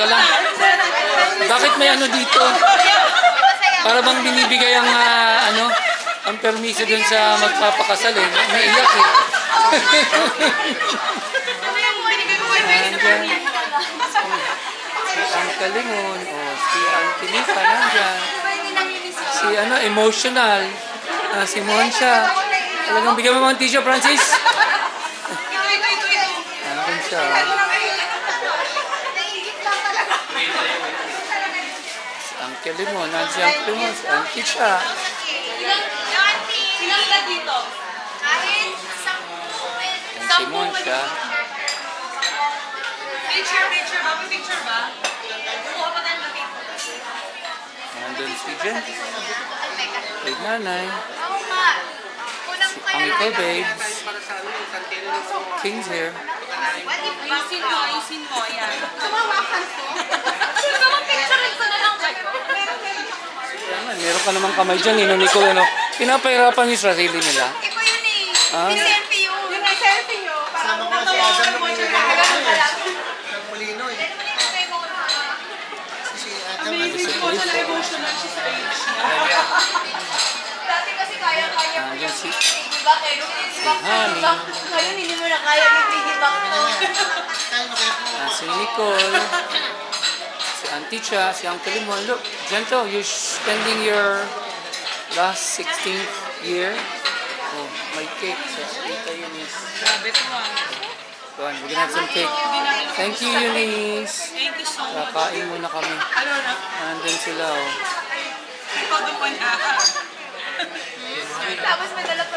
Teka lang. Bakit may ano dito? Para bang binibigay ang ang permiso dun sa magpapakasal eh. Naiyak eh. Nandyan. Si Uncle Limon. Oh, si Auntie Nika nandyan. Si emotional. Si Moncha. Talagang bigyan mo mga tissue, Francis. Nandun siya. Si Uncle Limon. Nandun si Uncle Limon. Si Auntie siya. Ilang ka dito? Kahit Si Moncha. Picture ba? May picture ba? Kuha pa tayo ng picture. Nandun si Jen. Kay Nanay. Oo nga. Unang Si Uncle Babes. King's here. Ayusin mo. Yan. Tumawakan ko. Picture ko na lang kayo. Meron ka namang kamay dyan, Nino Nicole, pinapahirapan yung sarili nila. Iko yun eh. Ah? May selfie yun. Yung may selfie yun. Parang matawakan mo siya. Molino eh. Amazing po siya na emotional siya sa age niya. Dati kasi kaya-kaya mo yung piggyback eh. Ngayon hindi mo na kaya yung piggyback mo. Si Nicole. Si Auntie Cha. Si Uncle Limon. Look, Gento, you're spending your last 16th year. Oh, may cake. So, Tita Eunice. Grabe ito Go on, we're gonna have some cake. Thank you, Eunice. Thank you so much. Kakain muna kami. Ano na? Nandun sila, oh. Ikaw doon po na. Tapos may dala pa